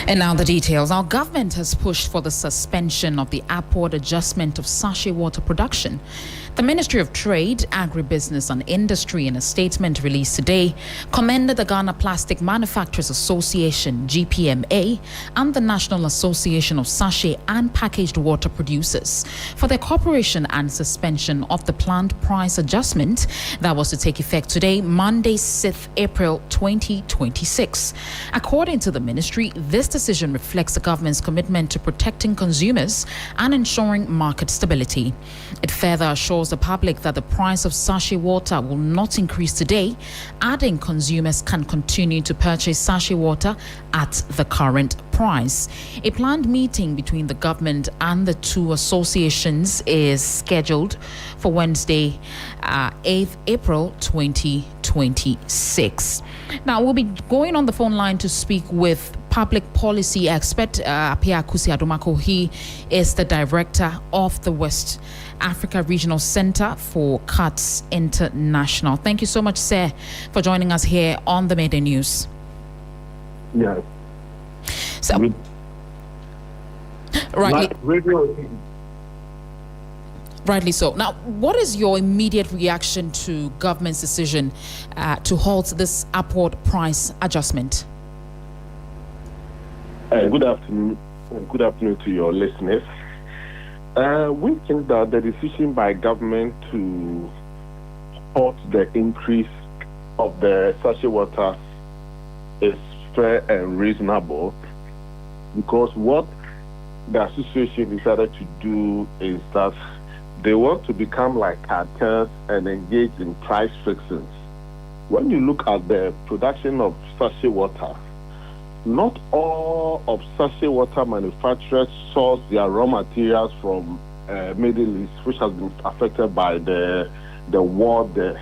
And now the details. Our government has pushed for the suspension of the upward adjustment of sachet water production. The Ministry of Trade, Agribusiness and Industry, in a statement released today, commended the Ghana Plastic Manufacturers Association, GPMA, and the National Association of Sachet and Packaged Water Producers for their cooperation and suspension of the planned price adjustment that was to take effect today, Monday, 6th April 2026. According to the ministry, this decision reflects the government's commitment to protecting consumers and ensuring market stability. It further assures the public that the price of sachet water will not increase today, adding consumers can continue to purchase sachet water at the current price. A planned meeting between the government and the two associations is scheduled for Wednesday, 8th April 2026. Now, we'll be going on the phone line to speak with public policy expert Apia Kusi-Adomako. He is the director of the West Africa Regional Center for CATS International. Thank you so much, sir, for joining us here on the Midday News. Yes. So, rightly so. Now, what is your immediate reaction to government's decision to halt this upward price adjustment? Good afternoon. Good afternoon to your listeners. We think that the decision by government to halt the increase of the sachet water is fair and reasonable, because what the association decided to do is that they want to become like cartels and engage in price fixings. When you look at the production of sachet water, not all of sachet water manufacturers source their raw materials from Middle East, which has been affected by the war there.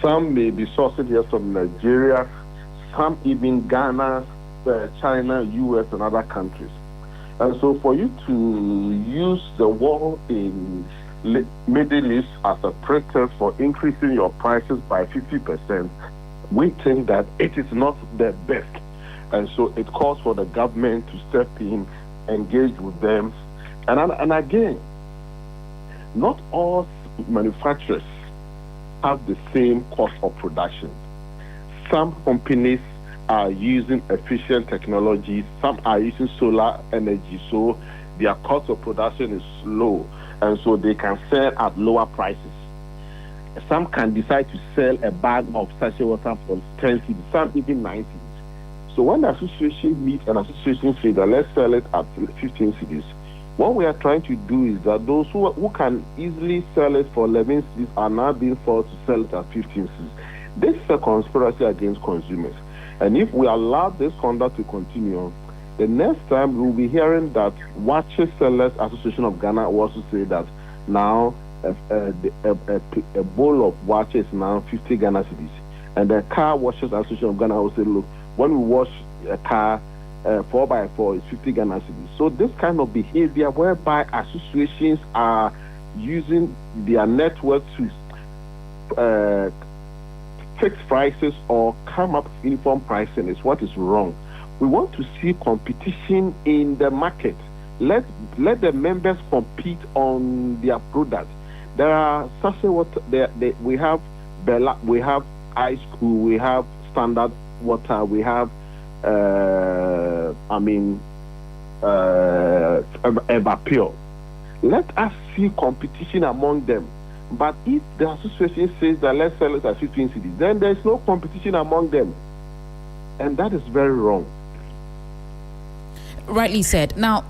Some may be sourced here from Nigeria, some even Ghana, China, US, and other countries. And so for you to use the war in Middle East as a pretext for increasing your prices by 50%, we think that it is not the best. And so it calls for the government to step in, engage with them. And again, not all manufacturers have the same cost of production. Some companies are using efficient technologies, some are using solar energy, so their cost of production is low, and so they can sell at lower prices. Some can decide to sell a bag of sachet water for 10 cedis, some even 9 cedis. So when the association meets, an association says that let's sell it at 15 cedis, what we are trying to do is that those who can easily sell it for 11 cedis are now being forced to sell it at 15 cedis. This is a conspiracy against consumers. And if we allow this conduct to continue, the next time we'll be hearing that Watches Sellers Association of Ghana will also say that now a bowl of watches is now 50 Ghana cedis. And the Car Washers Association of Ghana will say, look, when we wash a car, 4x4 is 50 Ghana cedis. So this kind of behavior whereby associations are using their network to fix prices or come up with uniform pricing is what is wrong. We want to see competition in the market. Let the members compete on their product. There are sachet water. We have Bella, we have Ice Cool, we have Standard Water, we have Evapure. Let us see competition among them. But if the association says that let's sell it at 15 cedis, then there's no competition among them. And that is very wrong. Rightly said. Now,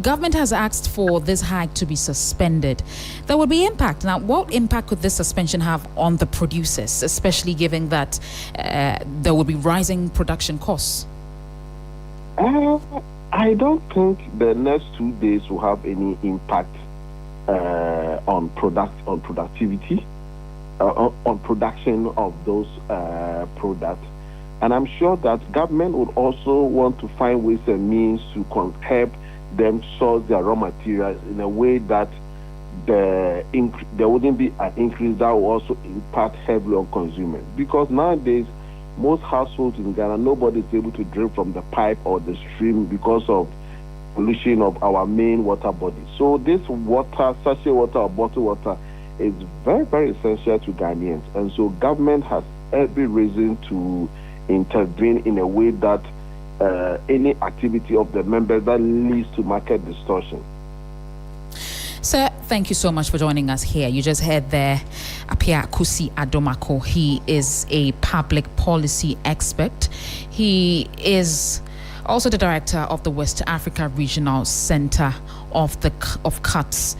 government has asked for this hike to be suspended. There will be impact. Now, what impact could this suspension have on the producers, especially given that there will be rising production costs? I don't think the next 2 days will have any impact on productivity, on production of those products. And I'm sure that government would also want to find ways and means to help them source their raw materials in a way that there wouldn't be an increase that will also impact heavily on consumers. Because nowadays, most households in Ghana, nobody is able to drink from the pipe or the stream because of pollution of our main water body. So this water, sachet water or bottled water, is very, very essential to Ghanaians. And so government has every reason to intervene in a way that any activity of the members that leads to market distortion. Sir, thank you so much for joining us here. You just heard there Apia Kusi Adomako. He is a public policy expert. He is also the director of the West Africa Regional Center of CUTS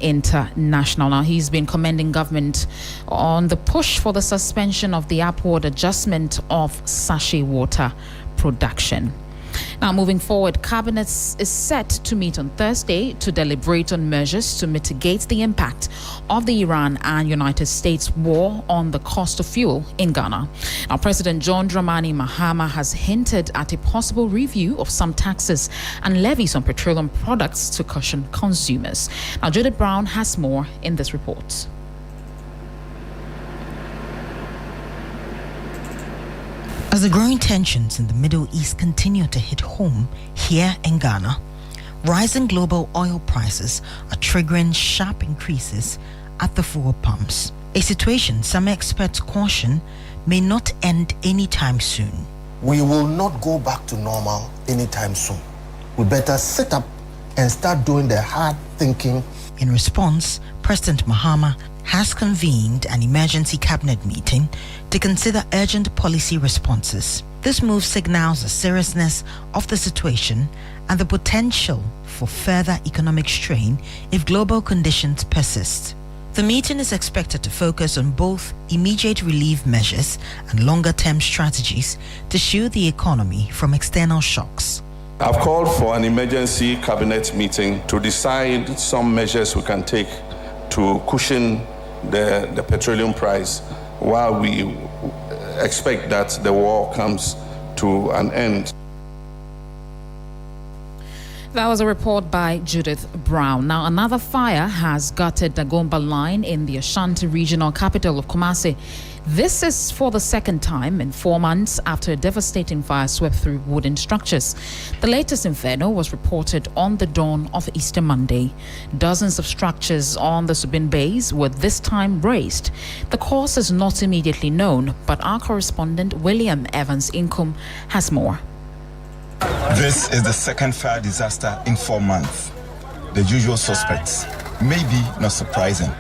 International. Now, he's been commending government on the push for the suspension of the upward adjustment of sachet water production. Now, moving forward, Cabinet is set to meet on Thursday to deliberate on measures to mitigate the impact of the Iran and United States war on the cost of fuel in Ghana. Now, President John Dramani Mahama has hinted at a possible review of some taxes and levies on petroleum products to cushion consumers. Now, Judith Brown has more in this report. As the growing tensions in the Middle East continue to hit home here in Ghana, rising global oil prices are triggering sharp increases at the fuel pumps, a situation some experts caution may not end anytime soon. We will not go back to normal anytime soon. We better sit up and start doing the hard thinking. In response, President Mahama has convened an emergency cabinet meeting to consider urgent policy responses. This move signals the seriousness of the situation and the potential for further economic strain if global conditions persist. The meeting is expected to focus on both immediate relief measures and longer-term strategies to shield the economy from external shocks. I've called for an emergency cabinet meeting to decide some measures we can take to cushion the petroleum price while we expect that the war comes to an end. That was a report by Judith Brown. Now, another fire has gutted the Gomba line in the Ashanti regional capital of Kumasi. This is for the second time in 4 months after a devastating fire swept through wooden structures. The latest inferno was reported on the dawn of Easter Monday. Dozens of structures on the Subin Bays were this time razed. The cause is not immediately known, but our correspondent William Evans Inkum has more. This is the second fire disaster in 4 months. The usual suspects, maybe not surprising.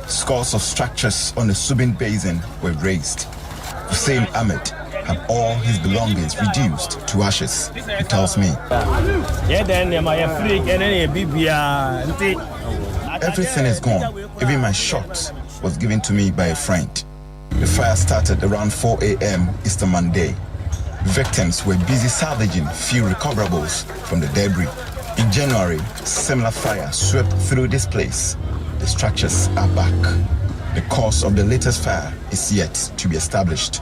Scores of structures on the Subin Basin were razed. Hussein Ahmed had all his belongings reduced to ashes, he tells me. Everything is gone. Even my shot was given to me by a friend. The fire started around 4 a.m. Easter Monday. Victims were busy salvaging few recoverables from the debris. In January, similar fire swept through this place. The structures are back. The cause of the latest fire is yet to be established.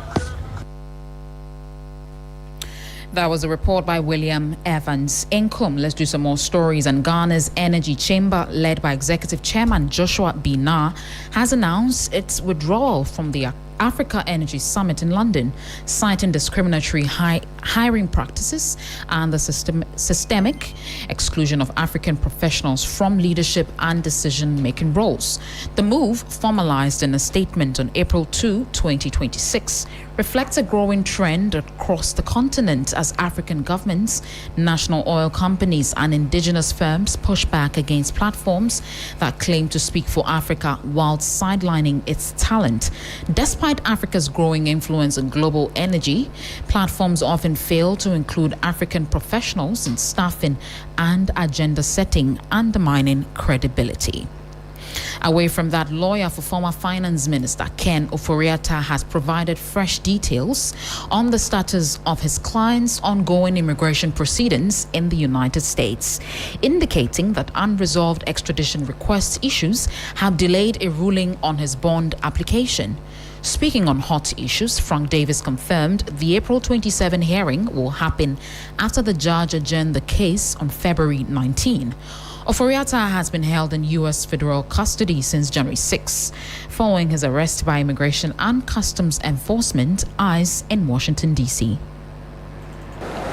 That was a report by William Evans Inkum. Let's do some more stories. And Ghana's Energy Chamber, led by Executive Chairman Joshua Binar, has announced its withdrawal from the Africa Energy Summit in London, citing discriminatory hiring practices and the systemic exclusion of African professionals from leadership and decision-making roles. The move, formalized in a statement on April 2, 2026, reflects a growing trend across the continent as African governments, national oil companies, and indigenous firms push back against platforms that claim to speak for Africa while sidelining its talent. Despite Africa's growing influence in global energy, platforms often fail to include African professionals in staffing and agenda setting, undermining credibility. Away from that, lawyer for former Finance Minister Ken Ofori-Atta has provided fresh details on the status of his client's ongoing immigration proceedings in the United States, indicating that unresolved extradition request issues have delayed a ruling on his bond application. Speaking on hot issues, Frank Davis confirmed the April 27 hearing will happen after the judge adjourned the case on February 19. Oforiatta has been held in U.S. federal custody since January 6, following his arrest by Immigration and Customs Enforcement, ICE, in Washington, D.C.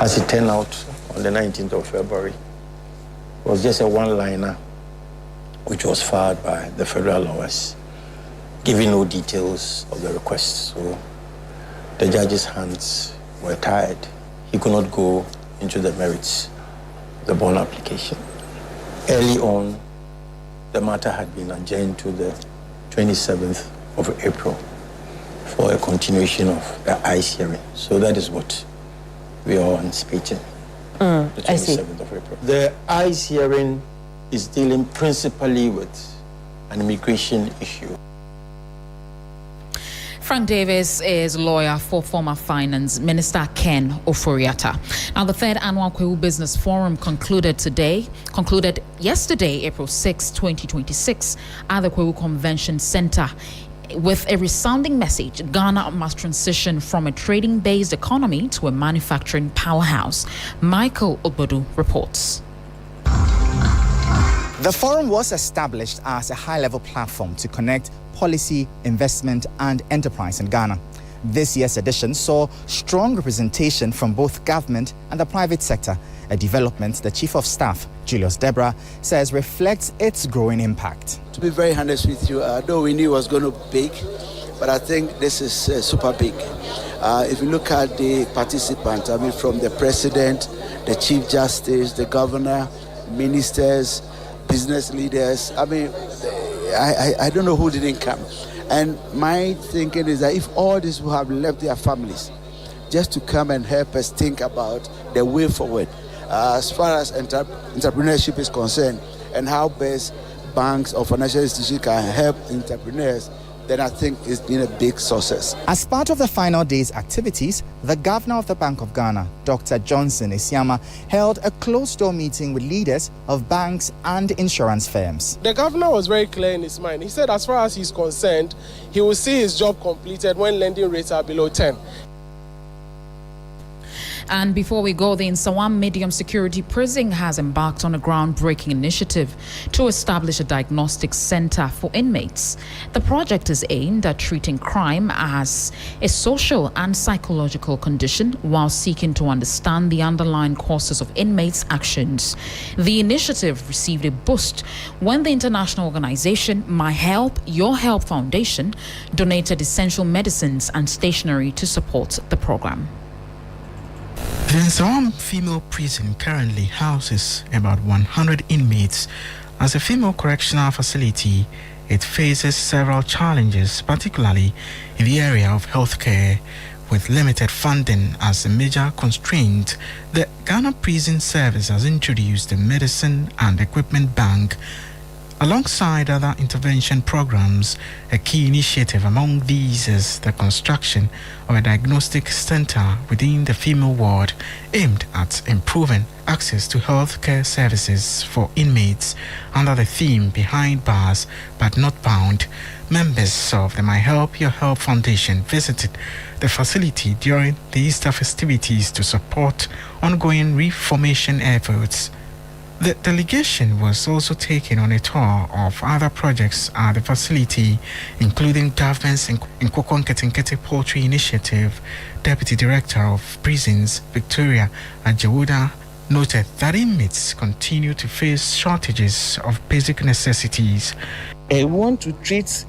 As it turned out, on the 19th of February, it was just a one-liner which was filed by the federal lawyers, giving no details of the request. So the judge's hands were tied. He could not go into the merits of the bond application. Early on, the matter had been adjourned to the 27th of April for a continuation of the ICE hearing. So that is what we are anticipating, the 27th of April. The ICE hearing is dealing principally with an immigration issue. Frank Davis is lawyer for former Finance Minister Ken Oforiatta. Now, the third annual Kwewu Business Forum concluded yesterday, April 6, 2026, at the Kwewu Convention Center with a resounding message: Ghana must transition from a trading-based economy to a manufacturing powerhouse. Michael Obodu reports. The forum was established as a high-level platform to connect policy, investment, and enterprise in Ghana. This year's edition saw strong representation from both government and the private sector, a development the Chief of Staff, Julius Debra, says reflects its growing impact. To be very honest with you, though we knew it was going to be big, but I think this is super big. If you look at the participants, from the President, the Chief Justice, the Governor, ministers, business leaders, I don't know who didn't come. And my thinking is that if all these who have left their families just to come and help us think about the way forward, as far as entrepreneurship is concerned, and how best banks or financial institutions can help entrepreneurs, then I think it's been a big success. As part of the final day's activities, the Governor of the Bank of Ghana, Dr. Johnson Isiama, held a closed-door meeting with leaders of banks and insurance firms. The Governor was very clear in his mind. He said as far as he's concerned, he will see his job completed when lending rates are below 10. And before we go, the Nsawam Medium Security Prison has embarked on a groundbreaking initiative to establish a diagnostic center for inmates. The project is aimed at treating crime as a social and psychological condition while seeking to understand the underlying causes of inmates' actions. The initiative received a boost when the international organization My Help, Your Help Foundation donated essential medicines and stationery to support the program. The Nsawam female prison currently houses about 100 inmates. As a female correctional facility, it faces several challenges, particularly in the area of healthcare. With limited funding as a major constraint, the Ghana Prison Service has introduced the Medicine and Equipment Bank. Alongside other intervention programs, a key initiative among these is the construction of a diagnostic center within the female ward aimed at improving access to healthcare services for inmates under the theme Behind Bars But Not Bound. Members of the My Help, Your Help Foundation visited the facility during the Easter festivities to support ongoing reformation efforts. The delegation was also taken on a tour of other projects at the facility, including government's Nkoko Nketenkete Poultry Initiative. Deputy Director of Prisons, Victoria Ajewuda, noted that inmates continue to face shortages of basic necessities. We want to treat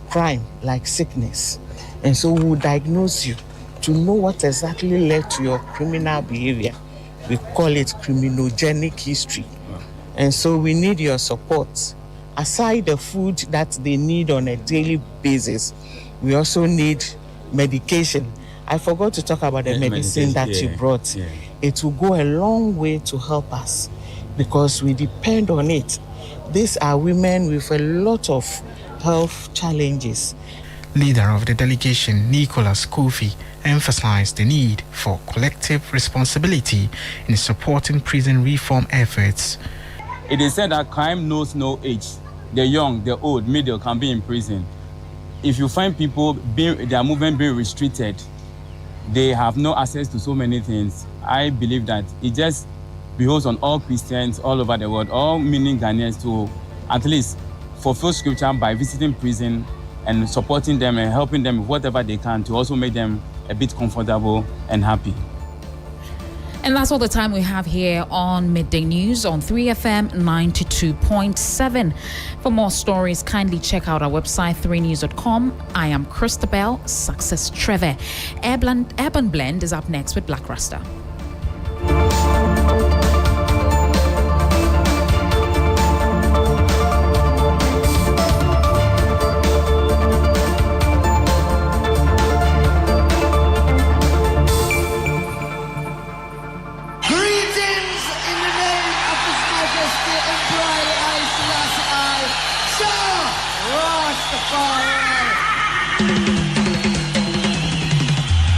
crime like sickness, and so we will diagnose you to know what exactly led to your criminal behavior. We call it criminogenic history. And so we need your support. Aside the food that they need on a daily basis, we also need medication. I forgot to talk about the medicine that you brought. Yeah. It will go a long way to help us because we depend on it. These are women with a lot of health challenges. Leader of the delegation, Nicholas Kofi, emphasized the need for collective responsibility in supporting prison reform efforts. It is said that crime knows no age. The young, the old, middle can be in prison. If you find people their movement being restricted, they have no access to so many things. I believe that it just behoves on all Christians all over the world, all meaning Ghanaians, to at least fulfill scripture by visiting prison and supporting them and helping them with whatever they can to also make them a bit comfortable and happy. And that's all the time we have here on Midday News on 3FM 92.7. For more stories, kindly check out our website, 3news.com. I am Christabel Success Trevor. Urban Blend is up next with Black Rasta. Rastafari.